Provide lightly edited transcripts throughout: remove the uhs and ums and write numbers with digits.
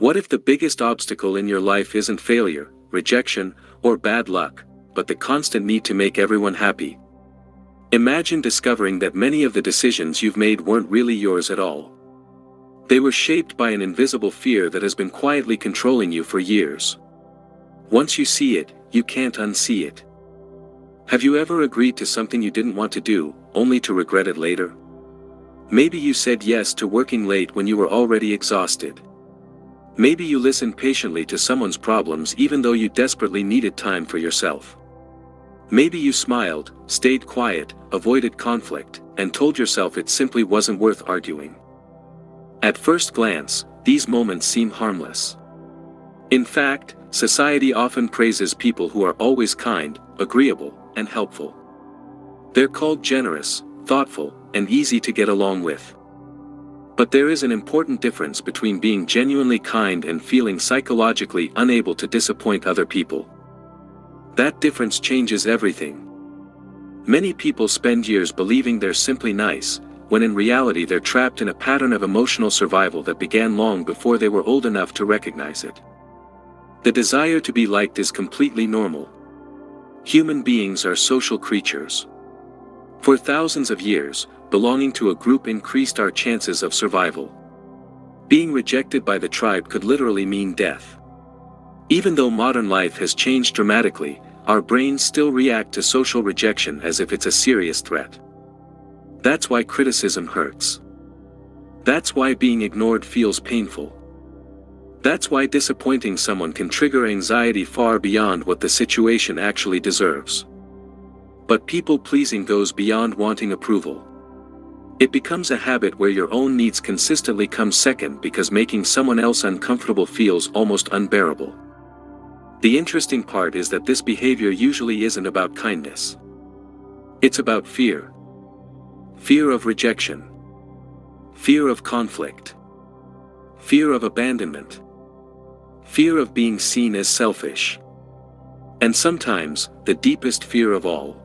What if the biggest obstacle in your life isn't failure, rejection, or bad luck, but the constant need to make everyone happy? Imagine discovering that many of the decisions you've made weren't really yours at all. They were shaped by an invisible fear that has been quietly controlling you for years. Once you see it, you can't unsee it. Have you ever agreed to something you didn't want to do, only to regret it later? Maybe you said yes to working late when you were already exhausted. Maybe you listened patiently to someone's problems even though you desperately needed time for yourself. Maybe you smiled, stayed quiet, avoided conflict, and told yourself it simply wasn't worth arguing. At first glance, these moments seem harmless. In fact, society often praises people who are always kind, agreeable, and helpful. They're called generous, thoughtful, and easy to get along with. But there is an important difference between being genuinely kind and feeling psychologically unable to disappoint other people. That difference changes everything. Many people spend years believing they're simply nice, when in reality they're trapped in a pattern of emotional survival that began long before they were old enough to recognize it. The desire to be liked is completely normal. Human beings are social creatures. For thousands of years, belonging to a group increased our chances of survival. Being rejected by the tribe could literally mean death. Even though modern life has changed dramatically, our brains still react to social rejection as if it's a serious threat. That's why criticism hurts. That's why being ignored feels painful. That's why disappointing someone can trigger anxiety far beyond what the situation actually deserves. But people-pleasing goes beyond wanting approval. It becomes a habit where your own needs consistently come second because making someone else uncomfortable feels almost unbearable. The interesting part is that this behavior usually isn't about kindness. It's about fear. Fear of rejection. Fear of conflict. Fear of abandonment. Fear of being seen as selfish. And sometimes, the deepest fear of all.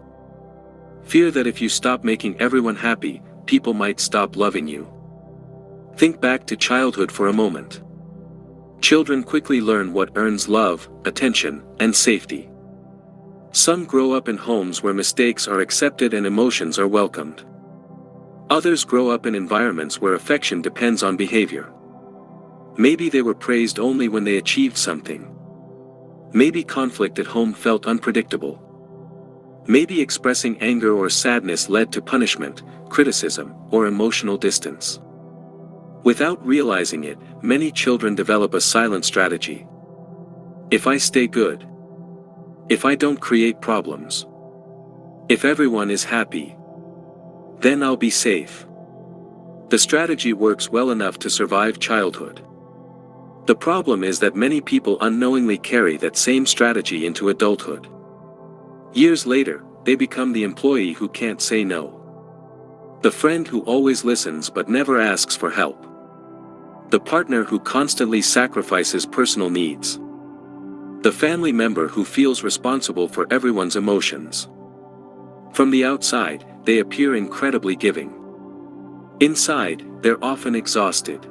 Fear that if you stop making everyone happy, people might stop loving you. Think back to childhood for a moment. Children quickly learn what earns love, attention, and safety. Some grow up in homes where mistakes are accepted and emotions are welcomed. Others grow up in environments where affection depends on behavior. Maybe they were praised only when they achieved something. Maybe conflict at home felt unpredictable. Maybe expressing anger or sadness led to punishment, criticism, or emotional distance. Without realizing it, many children develop a silent strategy. If I stay good. If I don't create problems. If everyone is happy. Then I'll be safe. The strategy works well enough to survive childhood. The problem is that many people unknowingly carry that same strategy into adulthood. Years later, they become the employee who can't say no. The friend who always listens but never asks for help. The partner who constantly sacrifices personal needs. The family member who feels responsible for everyone's emotions. From the outside, they appear incredibly giving. Inside, they're often exhausted.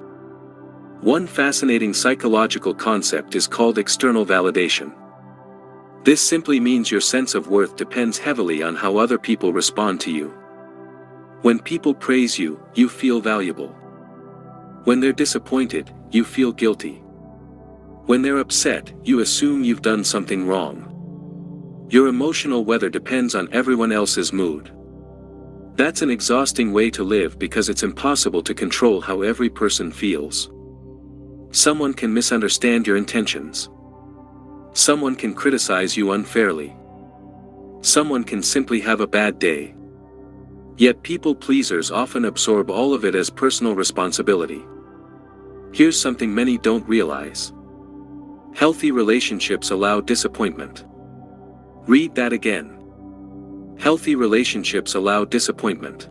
One fascinating psychological concept is called external validation. This simply means your sense of worth depends heavily on how other people respond to you. When people praise you, you feel valuable. When they're disappointed, you feel guilty. When they're upset, you assume you've done something wrong. Your emotional weather depends on everyone else's mood. That's an exhausting way to live because it's impossible to control how every person feels. Someone can misunderstand your intentions. Someone can criticize you unfairly. Someone can simply have a bad day. Yet people pleasers often absorb all of it as personal responsibility. Here's something many don't realize. Healthy relationships allow disappointment. Read that again. Healthy relationships allow disappointment.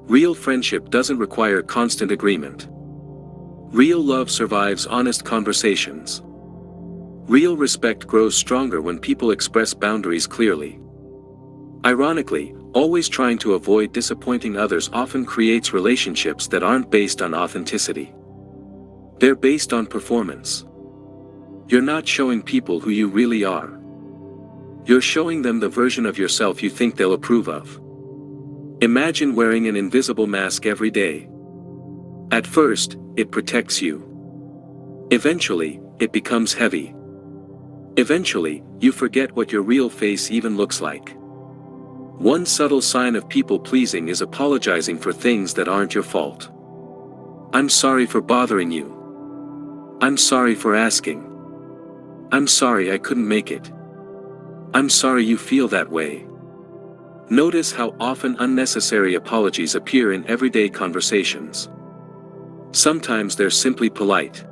Real friendship doesn't require constant agreement. Real love survives honest conversations. Real respect grows stronger when people express boundaries clearly. Ironically, always trying to avoid disappointing others often creates relationships that aren't based on authenticity. They're based on performance. You're not showing people who you really are. You're showing them the version of yourself you think they'll approve of. Imagine wearing an invisible mask every day. At first, it protects you. Eventually, it becomes heavy. Eventually, you forget what your real face even looks like. One subtle sign of people-pleasing is apologizing for things that aren't your fault. I'm sorry for bothering you. I'm sorry for asking. I'm sorry I couldn't make it. I'm sorry you feel that way. Notice how often unnecessary apologies appear in everyday conversations. Sometimes they're simply polite.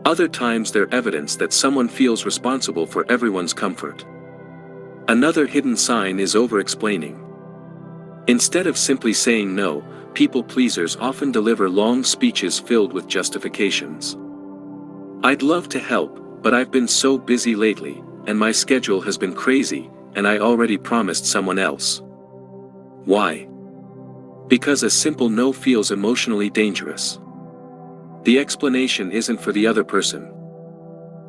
Other times they're evidence that someone feels responsible for everyone's comfort. Another hidden sign is over-explaining. Instead of simply saying no, people-pleasers often deliver long speeches filled with justifications. I'd love to help, but I've been so busy lately, and my schedule has been crazy, and I already promised someone else. Why? Because a simple no feels emotionally dangerous. The explanation isn't for the other person.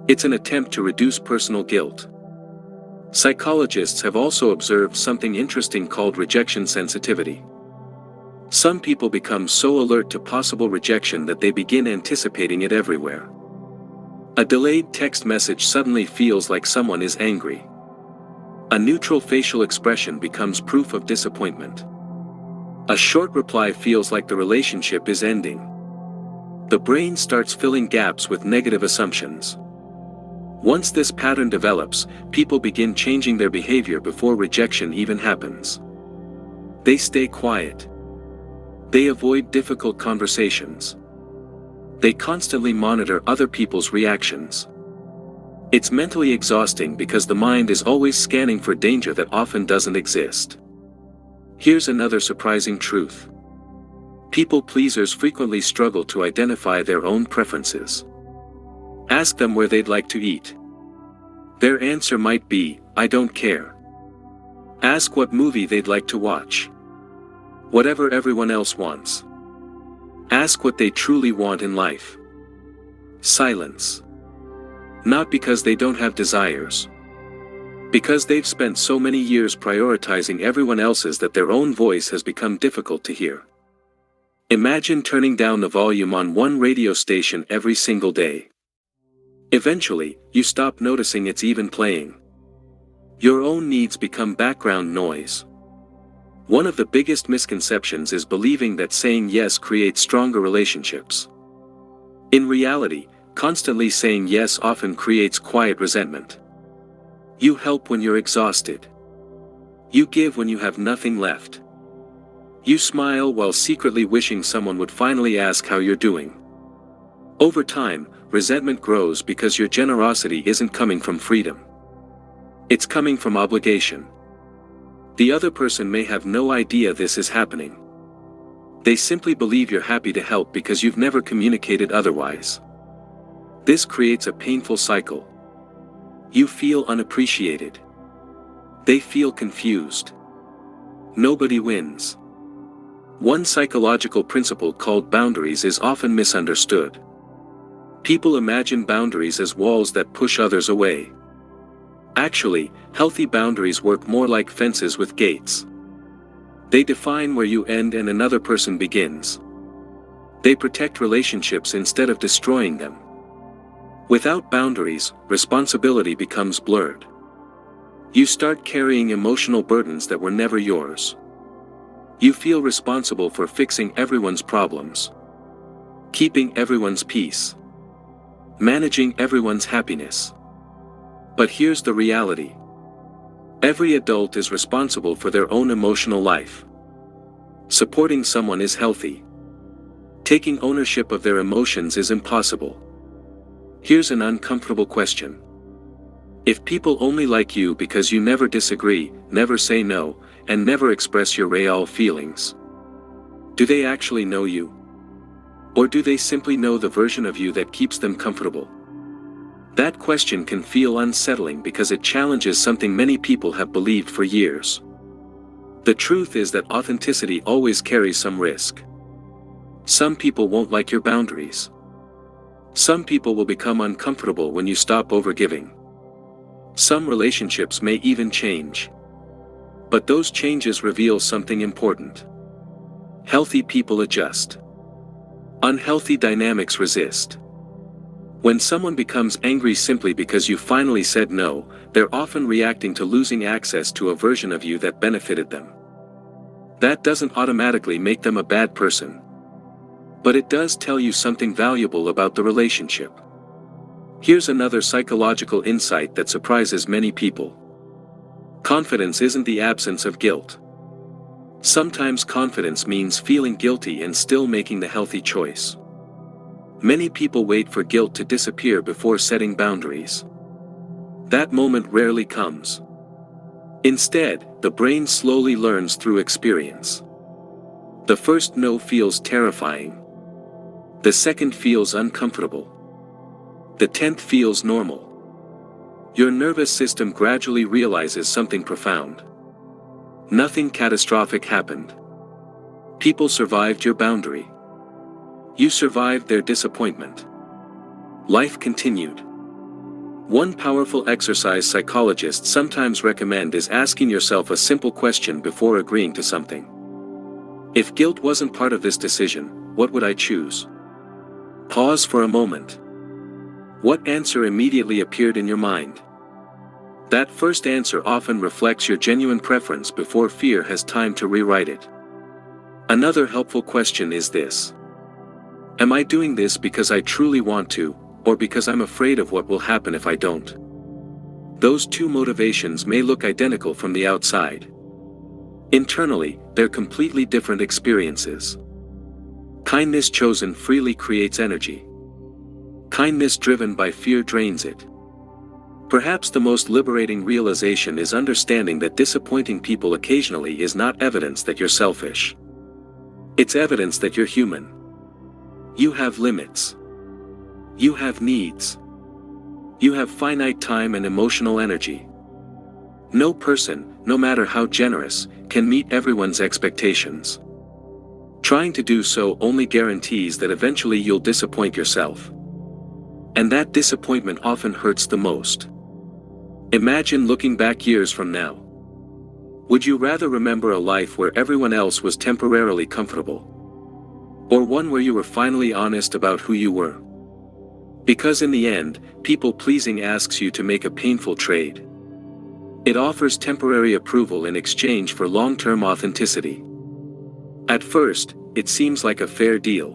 It's an attempt to reduce personal guilt. Psychologists have also observed something interesting called rejection sensitivity. Some people become so alert to possible rejection that they begin anticipating it everywhere. A delayed text message suddenly feels like someone is angry. A neutral facial expression becomes proof of disappointment. A short reply feels like the relationship is ending. The brain starts filling gaps with negative assumptions. Once this pattern develops, people begin changing their behavior before rejection even happens. They stay quiet. They avoid difficult conversations. They constantly monitor other people's reactions. It's mentally exhausting because the mind is always scanning for danger that often doesn't exist. Here's another surprising truth. People-pleasers frequently struggle to identify their own preferences. Ask them where they'd like to eat. Their answer might be, I don't care. Ask what movie they'd like to watch. Whatever everyone else wants. Ask what they truly want in life. Silence. Not because they don't have desires. Because they've spent so many years prioritizing everyone else's that their own voice has become difficult to hear. Imagine turning down the volume on one radio station every single day. Eventually, you stop noticing it's even playing. Your own needs become background noise. One of the biggest misconceptions is believing that saying yes creates stronger relationships. In reality, constantly saying yes often creates quiet resentment. You help when you're exhausted. You give when you have nothing left. You smile while secretly wishing someone would finally ask how you're doing. Over time, resentment grows because your generosity isn't coming from freedom. It's coming from obligation. The other person may have no idea this is happening. They simply believe you're happy to help because you've never communicated otherwise. This creates a painful cycle. You feel unappreciated. They feel confused. Nobody wins. One psychological principle called boundaries is often misunderstood. People imagine boundaries as walls that push others away. Actually, healthy boundaries work more like fences with gates. They define where you end and another person begins. They protect relationships instead of destroying them. Without boundaries, responsibility becomes blurred. You start carrying emotional burdens that were never yours. You feel responsible for fixing everyone's problems, keeping everyone's peace, managing everyone's happiness. But here's the reality. Every adult is responsible for their own emotional life. Supporting someone is healthy. Taking ownership of their emotions is impossible. Here's an uncomfortable question. If people only like you because you never disagree, never say no, and never express your real feelings, do they actually know you? Or do they simply know the version of you that keeps them comfortable? That question can feel unsettling because it challenges something many people have believed for years. The truth is that authenticity always carries some risk. Some people won't like your boundaries. Some people will become uncomfortable when you stop overgiving. Some relationships may even change. But those changes reveal something important. Healthy people adjust. Unhealthy dynamics resist. When someone becomes angry simply because you finally said no, they're often reacting to losing access to a version of you that benefited them. That doesn't automatically make them a bad person. But it does tell you something valuable about the relationship. Here's another psychological insight that surprises many people. Confidence isn't the absence of guilt. Sometimes confidence means feeling guilty and still making the healthy choice. Many people wait for guilt to disappear before setting boundaries. That moment rarely comes. Instead, the brain slowly learns through experience. The first no feels terrifying. The second feels uncomfortable. The 10th feels normal. Your nervous system gradually realizes something profound. Nothing catastrophic happened. People survived your boundary. You survived their disappointment. Life continued. One powerful exercise psychologists sometimes recommend is asking yourself a simple question before agreeing to something. If guilt wasn't part of this decision, what would I choose? Pause for a moment. What answer immediately appeared in your mind? That first answer often reflects your genuine preference before fear has time to rewrite it. Another helpful question is this. Am I doing this because I truly want to, or because I'm afraid of what will happen if I don't? Those two motivations may look identical from the outside. Internally, they're completely different experiences. Kindness chosen freely creates energy. Kindness driven by fear drains it. Perhaps the most liberating realization is understanding that disappointing people occasionally is not evidence that you're selfish. It's evidence that you're human. You have limits. You have needs. You have finite time and emotional energy. No person, no matter how generous, can meet everyone's expectations. Trying to do so only guarantees that eventually you'll disappoint yourself. And that disappointment often hurts the most. Imagine looking back years from now. Would you rather remember a life where everyone else was temporarily comfortable? Or one where you were finally honest about who you were? Because in the end, people-pleasing asks you to make a painful trade. It offers temporary approval in exchange for long-term authenticity. At first, it seems like a fair deal.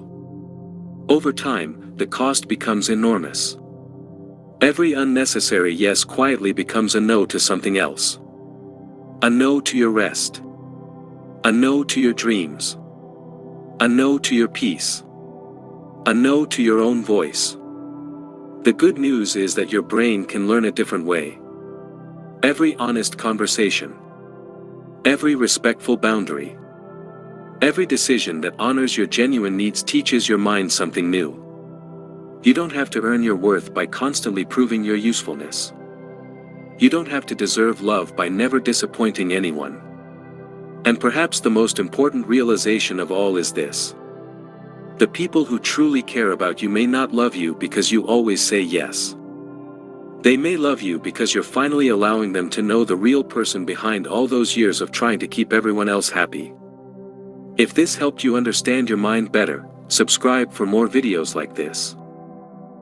Over time, the cost becomes enormous. Every unnecessary yes quietly becomes a no to something else. A no to your rest. A no to your dreams. A no to your peace. A no to your own voice. The good news is that your brain can learn a different way. Every honest conversation. Every respectful boundary. Every decision that honors your genuine needs teaches your mind something new. You don't have to earn your worth by constantly proving your usefulness. You don't have to deserve love by never disappointing anyone. And perhaps the most important realization of all is this. The people who truly care about you may not love you because you always say yes. They may love you because you're finally allowing them to know the real person behind all those years of trying to keep everyone else happy. If this helped you understand your mind better, subscribe for more videos like this.